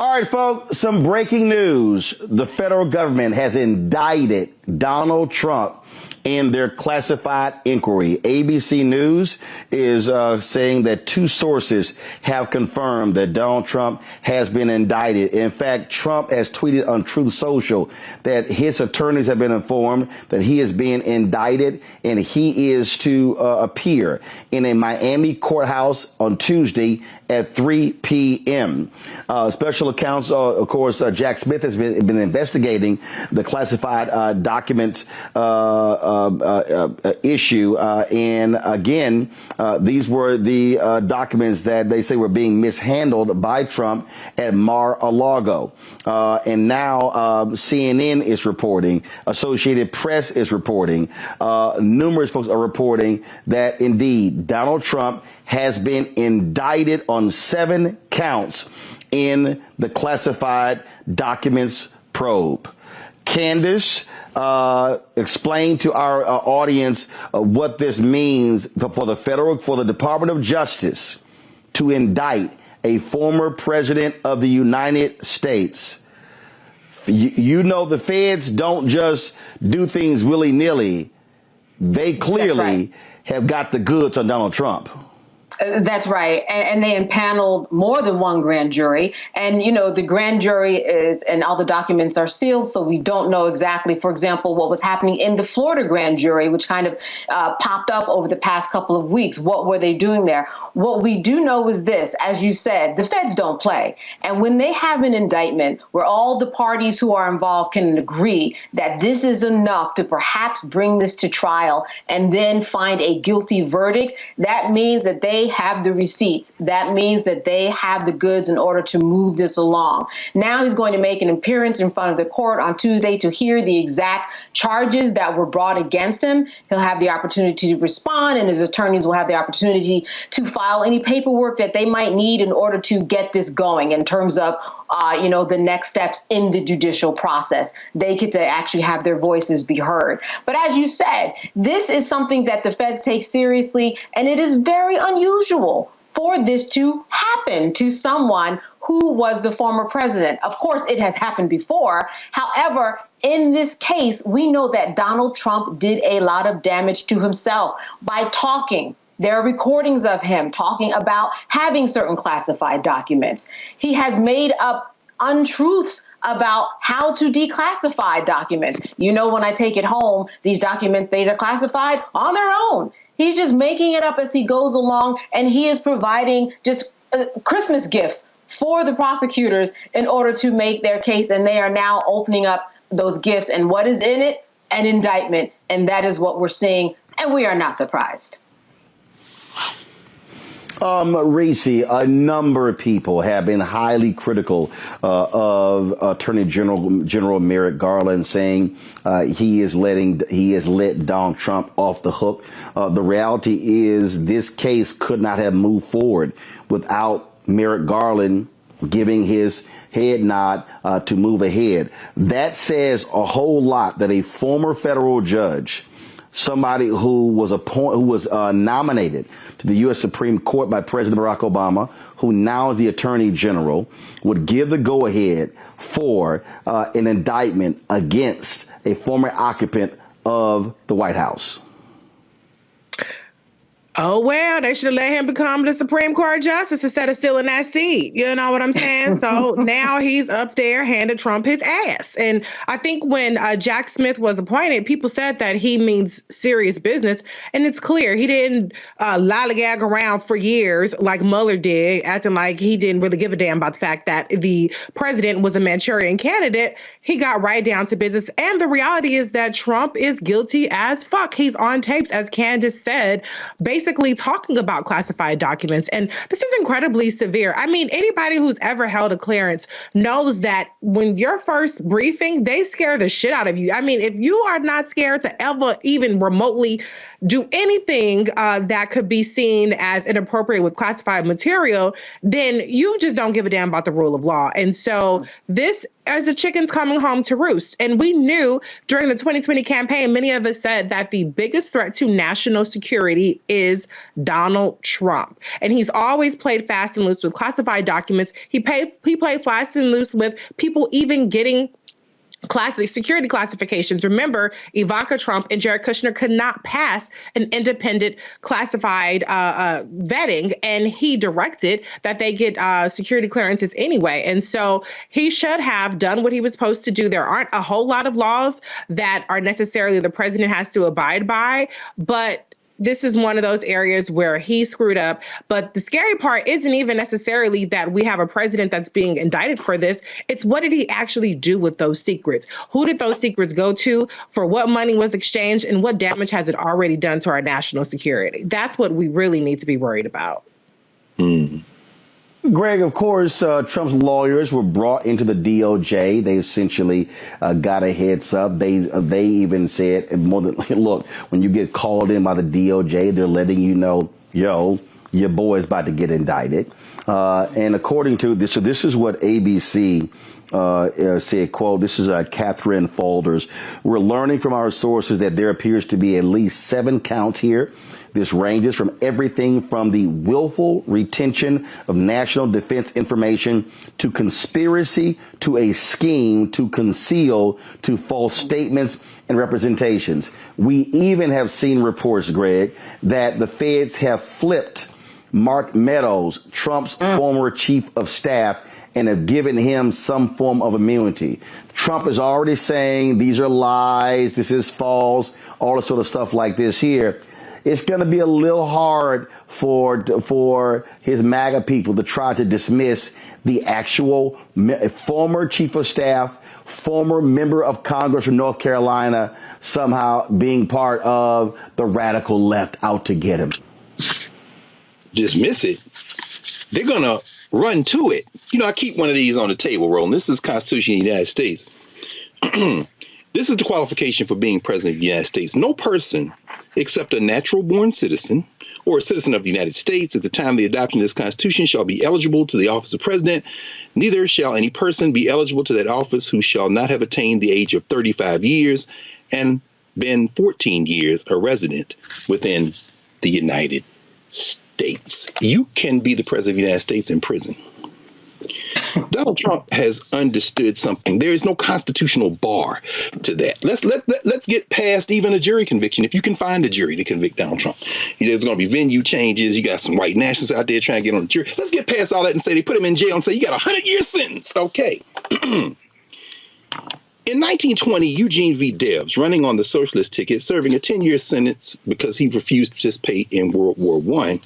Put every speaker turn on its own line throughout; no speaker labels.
All right, folks, some breaking news. The federal government has indicted Donald Trump in their classified inquiry. ABC News is saying that two sources have confirmed that Donald Trump has been indicted. In fact, Trump has tweeted on Truth Social that his attorneys have been informed that he is being indicted and he is to appear in a Miami courthouse on Tuesday at 3 p.m. Special counsel, of course, Jack Smith has been investigating the classified documents issue. And again, these were the documents that they say were being mishandled by Trump at Mar-a-Lago. And now CNN is reporting, Associated Press is reporting, numerous folks are reporting that indeed Donald Trump has been indicted on 7 counts in the classified documents probe. Candace, explain to our audience what this means for the Department of Justice to indict a former president of the United States. You know, the feds don't just do things willy-nilly. They clearly have got the goods on Donald Trump.
That's right. And they impaneled more than one grand jury. And, you know, the grand jury is, and all the documents are sealed, so we don't know exactly, for example, what was happening in the Florida grand jury, which kind of popped up over the past couple of weeks. What were they doing there? What we do know is this, as you said, the feds don't play. And when they have an indictment where all the parties who are involved can agree that this is enough to perhaps bring this to trial and then find a guilty verdict, that means that they have the receipts. That means that they have the goods in order to move this along. Now he's going to make an appearance in front of the court on Tuesday to hear the exact charges that were brought against him. He'll have the opportunity to respond, and his attorneys will have the opportunity to file any paperwork that they might need in order to get this going in terms of, the next steps in the judicial process. They get to actually have their voices be heard. But as you said, this is something that the feds take seriously, and it is very unusual for this to happen to someone who was the former president. Of course, it has happened before. However, in this case, we know that Donald Trump did a lot of damage to himself by talking. There are recordings of him talking about having certain classified documents. He has made up untruths about how to declassify documents. You know, when I take it home, these documents, they are classified on their own. He's just making it up as he goes along, and he is providing just Christmas gifts for the prosecutors in order to make their case. And they are now opening up those gifts. And what is in it? An indictment. And that is what we're seeing. And we are not surprised.
Reese, a number of people have been highly critical of Attorney General Merrick Garland, saying he has let Donald Trump off the hook. The reality is this case could not have moved forward without Merrick Garland giving his head nod to move ahead. That says a whole lot that a former federal judge, somebody who was nominated to the U.S. Supreme Court by President Barack Obama, who now is the Attorney General, would give the go-ahead for an indictment against a former occupant of the White House.
Oh, well, they should have let him become the Supreme Court justice instead of stealing that seat. You know what I'm saying? So now he's up there handing Trump his ass. And I think when Jack Smith was appointed, people said that he means serious business. And it's clear he didn't lollygag around for years like Mueller did, acting like he didn't really give a damn about the fact that the president was a Manchurian candidate. He got right down to business. And the reality is that Trump is guilty as fuck. He's on tapes, as Candace said, basically talking about classified documents. And this is incredibly severe. I mean, anybody who's ever held a clearance knows that when your first briefing, they scare the shit out of you. I mean, if you are not scared to ever even remotely do anything that could be seen as inappropriate with classified material, then you just don't give a damn about the rule of law. And so this as the chicken's coming home to roost. And we knew during the 2020 campaign, many of us said that the biggest threat to national security is Donald Trump. And he's always played fast and loose with classified documents. He played fast and loose with people even getting security classifications. Remember, Ivanka Trump and Jared Kushner could not pass an independent classified vetting, and he directed that they get security clearances anyway. And so he should have done what he was supposed to do. There aren't a whole lot of laws that are necessarily the president has to abide by, but this is one of those areas where he screwed up. But the scary part isn't even necessarily that we have a president that's being indicted for this. It's what did he actually do with those secrets? Who did those secrets go to? For what money was exchanged? And what damage has it already done to our national security? That's what we really need to be worried about.
Greg, of course, Trump's lawyers were brought into the DOJ. They essentially got a heads up. They even said, more than, look, when you get called in by the DOJ, they're letting you know, yo, your boy's about to get indicted. And according to this, so this is what ABC said, quote, this is Catherine Faulders. We're learning from our sources that there appears to be at least 7 counts here. This ranges from everything from the willful retention of national defense information to conspiracy to a scheme to conceal to false statements and representations. We even have seen reports, Greg, that the feds have flipped Mark Meadows, Trump's former chief of staff, and have given him some form of immunity. Trump is already saying these are lies, this is false, all the sort of stuff like this here. It's going to be a little hard for his MAGA people to try to dismiss the actual former chief of staff, former member of Congress from North Carolina, somehow being part of the radical left out to get him.
Dismiss it. They're going to run to it. You know, I keep one of these on the table, Roland. This is Constitution of the United States. This is the qualification for being president of the United States. No person except a natural born citizen or a citizen of the United States at the time of the adoption of this Constitution shall be eligible to the office of president. Neither shall any person be eligible to that office who shall not have attained the age of 35 years and been 14 years a resident within the United States. You can be the president of the United States in prison. Donald Trump has understood something. There is no constitutional bar to that. Let's get past even a jury conviction. If you can find a jury to convict Donald Trump, there's going to be venue changes. You got some white nationalists out there trying to get on the jury. Let's get past all that and say they put him in jail and say you got a 100-year sentence. Okay. In 1920, Eugene V. Debs, running on the socialist ticket, serving a 10-year sentence because he refused to participate in World War I,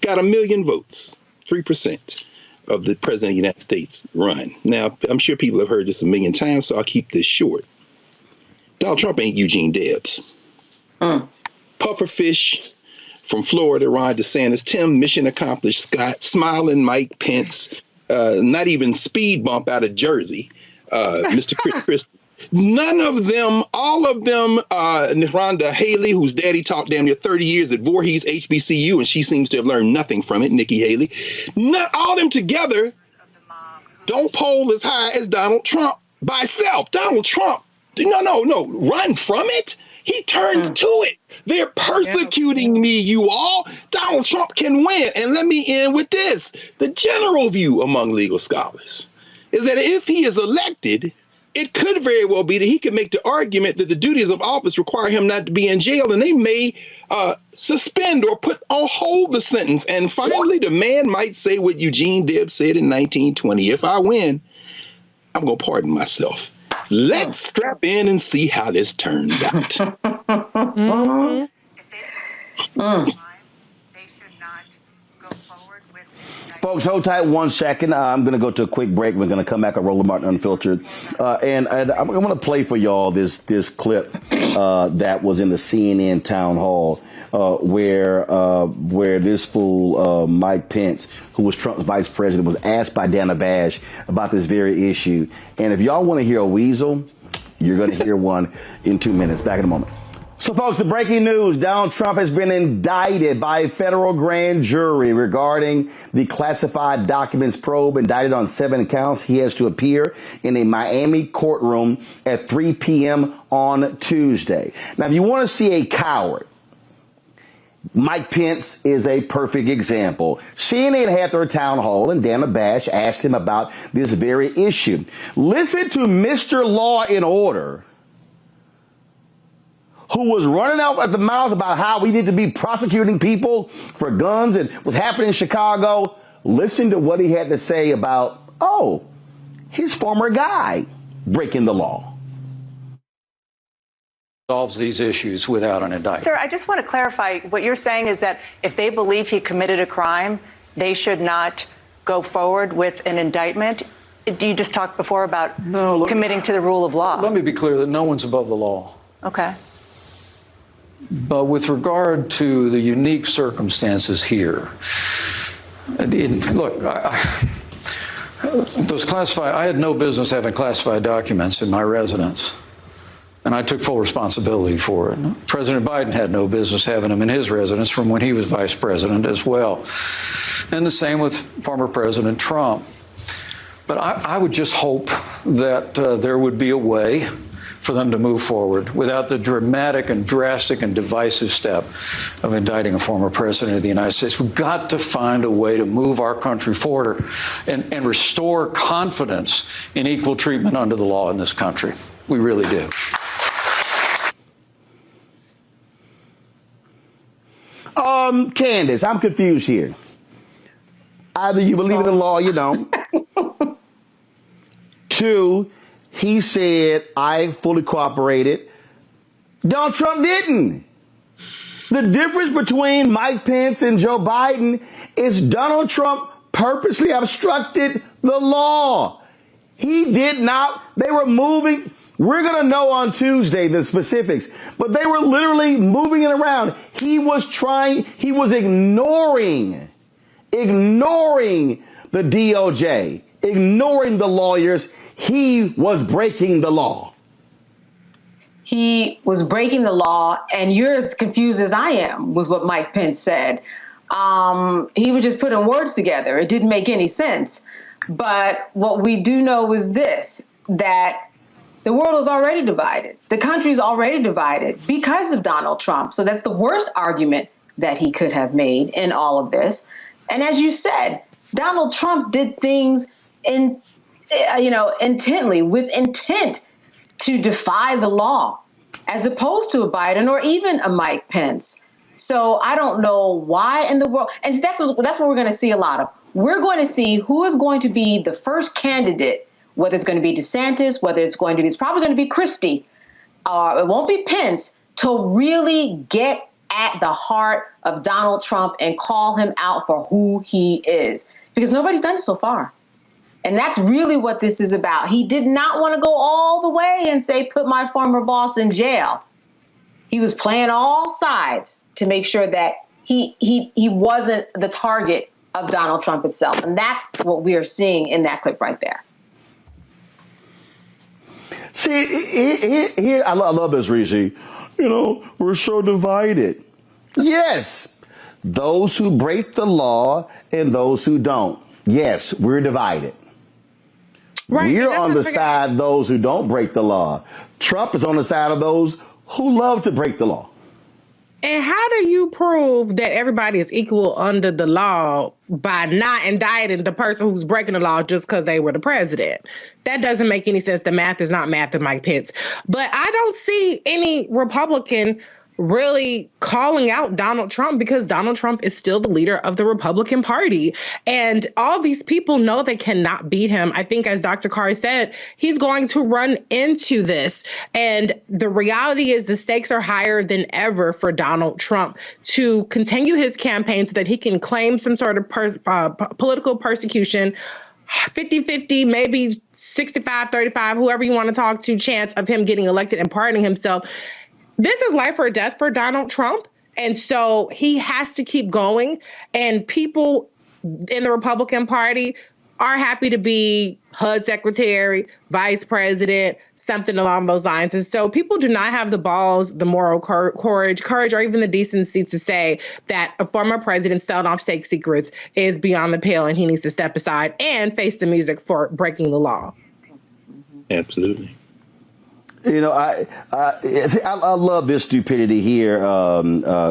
got 1 million votes, 3%. Of the president of the United States run. Now, I'm sure people have heard this a million times, so I'll keep this short. Donald Trump ain't Eugene Debs. Pufferfish from Florida, Ron DeSantis, Tim, mission accomplished, Scott, smiling Mike Pence, not even speed bump out of Jersey, Mr. Chris Christie. None of them, all of them, Rhonda Haley, whose daddy taught damn near 30 years at Voorhees HBCU, and she seems to have learned nothing from it, Nikki Haley. Not all of them together don't poll as high as Donald Trump by itself. Donald Trump, no, run from it. He turns to it. They're persecuting me, you all. Donald Trump can win. And let me end with this. The general view among legal scholars is that if he is elected, it could very well be that he could make the argument that the duties of office require him not to be in jail, and they may suspend or put on hold the sentence. And finally, the man might say what Eugene Debs said in 1920, if I win, I'm going to pardon myself. Let's strap in and see how this turns out.
Folks, hold tight 1 second. I'm going to go to a quick break. We're going to come back on Roland Martin Unfiltered. And I'm going to play for y'all this clip that was in the CNN town hall where this fool, Mike Pence, who was Trump's vice president, was asked by Dana Bash about this very issue. And if y'all want to hear a weasel, you're going to hear one in 2 minutes. Back in a moment. So, folks, the breaking news, Donald Trump has been indicted by a federal grand jury regarding the classified documents probe. Indicted on 7 counts. He has to appear in a Miami courtroom at 3 p.m. on Tuesday. Now, if you want to see a coward, Mike Pence is a perfect example. CNN had their town hall, and Dana Bash asked him about this very issue. Listen to Mr. Law and Order, who was running out at the mouth about how we need to be prosecuting people for guns and what's happening in Chicago. Listen to what he had to say about, his former guy breaking the law.
Solves these issues without an indictment.
Sir, I just want to clarify. What you're saying is that if they believe he committed a crime, they should not go forward with an indictment. You just talked before about committing to the rule of law.
Let me be clear that no one's above the law.
Okay.
But with regard to the unique circumstances here, look, those classified, I had no business having classified documents in my residence, and I took full responsibility for it. President Biden had no business having them in his residence from when he was vice president as well. And the same with former President Trump. But I would just hope that there would be a way for them to move forward without the dramatic and drastic and divisive step of indicting a former president of the United States. We've got to find a way to move our country forward and restore confidence in equal treatment under the law in this country. We really do.
Candace, I'm confused here. Either you believe in the law or you don't. 2, he said, I fully cooperated. Donald Trump didn't. The difference between Mike Pence and Joe Biden is Donald Trump purposely obstructed the law. He did not. They were moving. We're going to know on Tuesday the specifics, but they were literally moving it around. He was ignoring the DOJ, ignoring the lawyers. He was breaking the law.
He was breaking the law, and you're as confused as I am with what Mike Pence said. He was just putting words together. It didn't make any sense. But what we do know is this, that the world is already divided. The country is already divided because of Donald Trump. So that's the worst argument that he could have made in all of this. And as you said, Donald Trump did things intently, with intent to defy the law, as opposed to a Biden or even a Mike Pence. So I don't know why in the world. And that's what we're going to see a lot of. We're going to see who is going to be the first candidate, whether it's going to be DeSantis, it's probably going to be Christie, it won't be Pence, to really get at the heart of Donald Trump and call him out for who he is, because nobody's done it so far. And that's really what this is about. He did not want to go all the way and say, put my former boss in jail. He was playing all sides to make sure that he wasn't the target of Donald Trump itself. And that's what we are seeing in that clip right there.
See, here I love this, Rishi. We're so divided. Yes, those who break the law and those who don't. Yes, we're divided. Right. We're on the side of those who don't break the law. Trump is on the side of those who love to break the law.
And how do you prove that everybody is equal under the law by not indicting the person who's breaking the law just because they were the president? That doesn't make any sense. The math is not math in Mike Pence. But I don't see any Republican really calling out Donald Trump, because Donald Trump is still the leader of the Republican Party. And all these people know they cannot beat him. I think, as Dr. Carr said, he's going to run into this. And the reality is the stakes are higher than ever for Donald Trump to continue his campaign so that he can claim some sort of political persecution, 50-50, maybe 65-35, whoever you want to talk to, chance of him getting elected and pardoning himself. This is life or death for Donald Trump. And so he has to keep going. And people in the Republican Party are happy to be HUD secretary, vice president, something along those lines. And so people do not have the balls, the moral courage, or even the decency to say that a former president selling off state secrets is beyond the pale and he needs to step aside and face the music for breaking the law.
Absolutely.
You know, I love this stupidity here,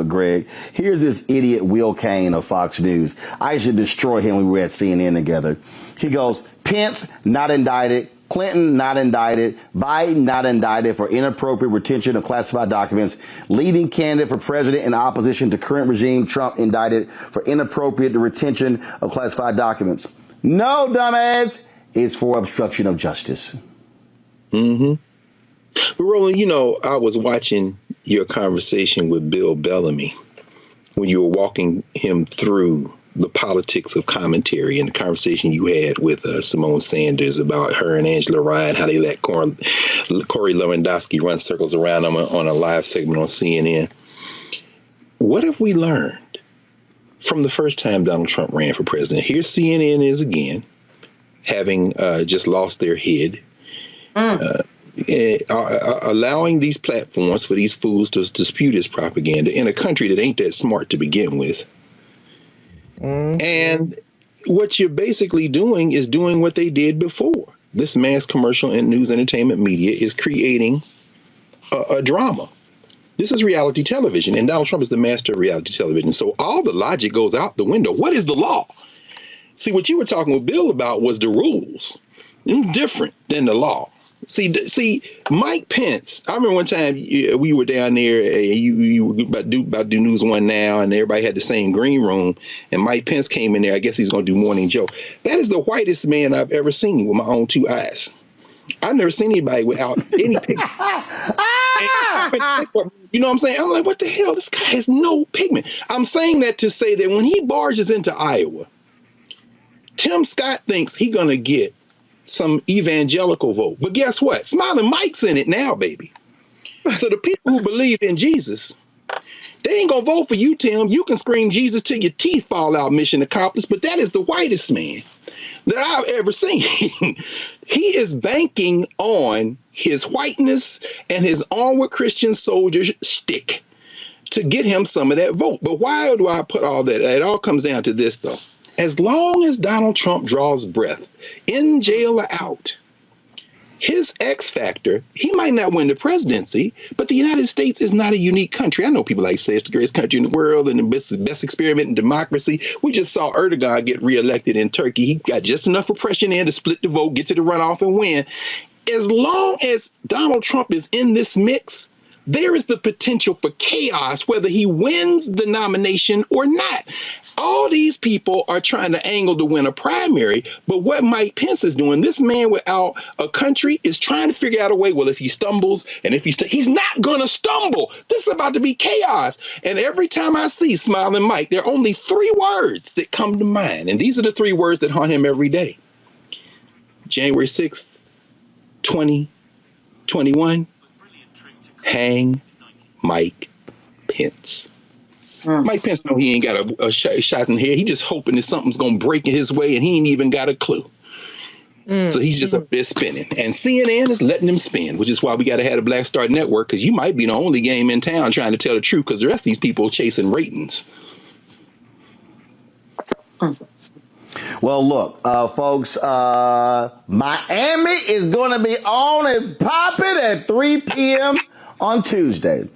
Greg. Here's this idiot Will Cain of Fox News. I should destroy him when we were at CNN together. He goes, Pence not indicted, Clinton not indicted, Biden not indicted for inappropriate retention of classified documents, leading candidate for president in opposition to current regime, Trump indicted for inappropriate retention of classified documents. No, dumbass, it's for obstruction of justice.
Mm-hmm. But Roland, you know, I was watching your conversation with Bill Bellamy when you were walking him through the politics of commentary and the conversation you had with Simone Sanders about her and Angela Ryan, how they let Corey Lewandowski run circles around them on a live segment on CNN. What have we learned from the first time Donald Trump ran for president? Here CNN is again, having just lost their head. Allowing these platforms for these fools to dispute his propaganda in a country that ain't that smart to begin with. And what you're basically doing is doing what they did before. This mass commercial and news entertainment media is creating a drama. This is reality television, and Donald Trump is the master of reality television. So all the logic goes out the window. What is the law? See, what you were talking with Bill about was the rules. Different than the law. See, Mike Pence. I remember one time we were down there. You were about to do News One Now, and everybody had the same green room. And Mike Pence came in there. I guess he was going to do Morning Joe. That is the whitest man I've ever seen with my own two eyes. I've never seen anybody without any pigment. You know what I'm saying? I'm like, what the hell? This guy has no pigment. I'm saying that to say that when he barges into Iowa, Tim Scott thinks he's going to get some evangelical vote. But guess what? Smiling Mike's in it now, baby. So the people who believe in Jesus, they ain't going to vote for you, Tim. You can scream Jesus till your teeth fall out, mission accomplished. But that is the whitest man that I've ever seen. He is banking on his whiteness and his onward Christian soldier shtick to get him some of that vote. But why do I put all that? It all comes down to this, though. As long as Donald Trump draws breath, in jail or out, his X factor, he might not win the presidency, but the United States is not a unique country. I know people like say it's the greatest country in the world and the best experiment in democracy. We just saw Erdogan get reelected in Turkey. He got just enough oppression in to split the vote, get to the runoff and win. As long as Donald Trump is in this mix, there is the potential for chaos, whether he wins the nomination or not. All these people are trying to angle to win a primary, but what Mike Pence is doing, this man without a country is trying to figure out a way, well, if he stumbles and if he's not going to stumble. This is about to be chaos. And every time I see Smiling Mike, there are only three words that come to mind. And these are the three words that haunt him every day. January 6th, 2021, hang Mike Pence. Mike Pence know he ain't got a shot in here. He just hoping that something's going to break in his way, and he ain't even got a clue. So he's just up there spinning. And CNN is letting him spin, which is why we got to have a Black Star Network, because you might be the only game in town trying to tell the truth, because the rest of these people are chasing ratings.
Well, look, folks, Miami is going to be on and popping at 3 p.m. on Tuesday,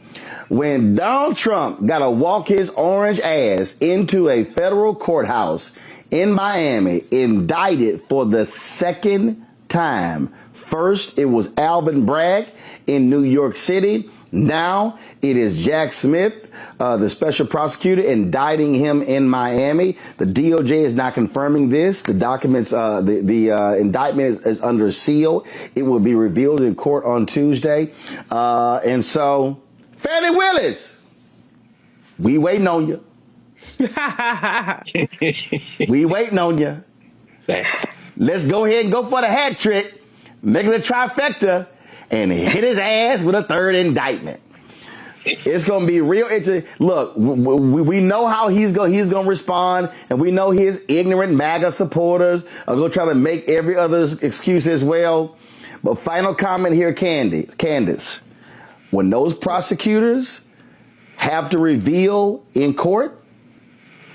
when Donald Trump got to walk his orange ass into a federal courthouse in Miami, indicted for the second time. First, it was Alvin Bragg in New York City. Now it is Jack Smith, the special prosecutor, indicting him in Miami. The DOJ is not confirming this. The documents, the indictment is under seal. It will be revealed in court on Tuesday. And so, Fannie Willis, we waiting on you. We waiting on you.
Thanks.
Let's go ahead and go for the hat trick, make it a trifecta, and hit his ass with a third indictment. It's going to be real interesting. Look, we know how he's going to respond, and we know his ignorant MAGA supporters are going to try to make every other excuse as well. But final comment here, Candace. When those prosecutors have to reveal in court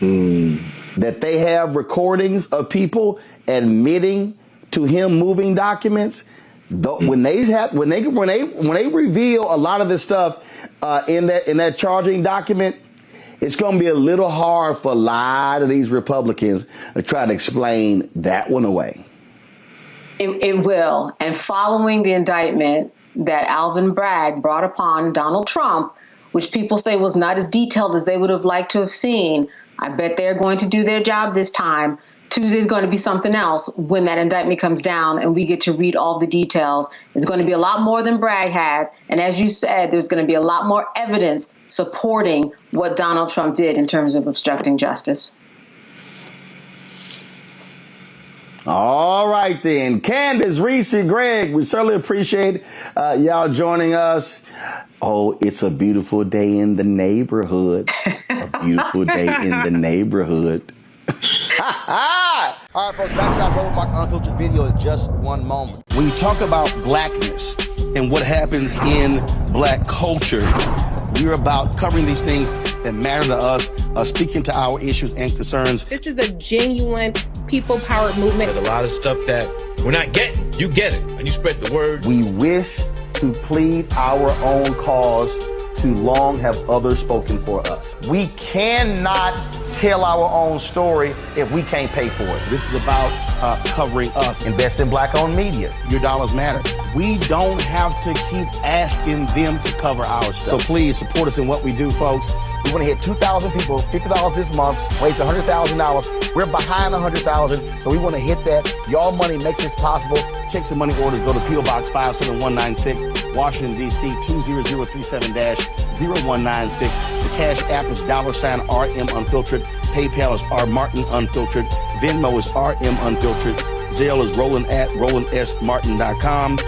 that they have recordings of people admitting to him moving documents, when they reveal a lot of this stuff in that charging document, it's going to be a little hard for a lot of these Republicans to try to explain that one away.
It will. And following the indictment that Alvin Bragg brought upon Donald Trump, which people say was not as detailed as they would have liked to have seen, I bet they're going to do their job this time. Tuesday is going to be something else when that indictment comes down and we get to read all the details. It's going to be a lot more than Bragg had. And as you said, there's going to be a lot more evidence supporting what Donald Trump did in terms of obstructing justice.
All right, then. Candace, Reese, Greg, we certainly appreciate y'all joining us. Oh, it's a beautiful day in the neighborhood. A beautiful day in the neighborhood.
All right, folks, back to our Roland Martin Unfiltered video in just one moment.
When you talk about blackness and what happens in black culture, we're about covering these things that matter to us, speaking to our issues and concerns.
This is a genuine people-powered movement.
There's a lot of stuff that we're not getting. You get it, and you spread the word.
We wish to plead our own cause. Too long have others spoken for us. We cannot tell our own story if we can't pay for it. This is about covering us. Invest in black-owned media. Your dollars matter. We don't have to keep asking them to cover our stuff. So please support us in what we do, folks. We want to hit 2,000 people, $50 this month, raise $100,000. We're behind 100,000, so we want to hit that. Y'all money makes this possible. Checks and money orders go to P.O. Box 57196, Washington, D.C. 20037-0196. The Cash App is $RM Unfiltered. PayPal is R Martin Unfiltered. Venmo is RM Unfiltered. Zelle is Roland at RolandSMartin.com.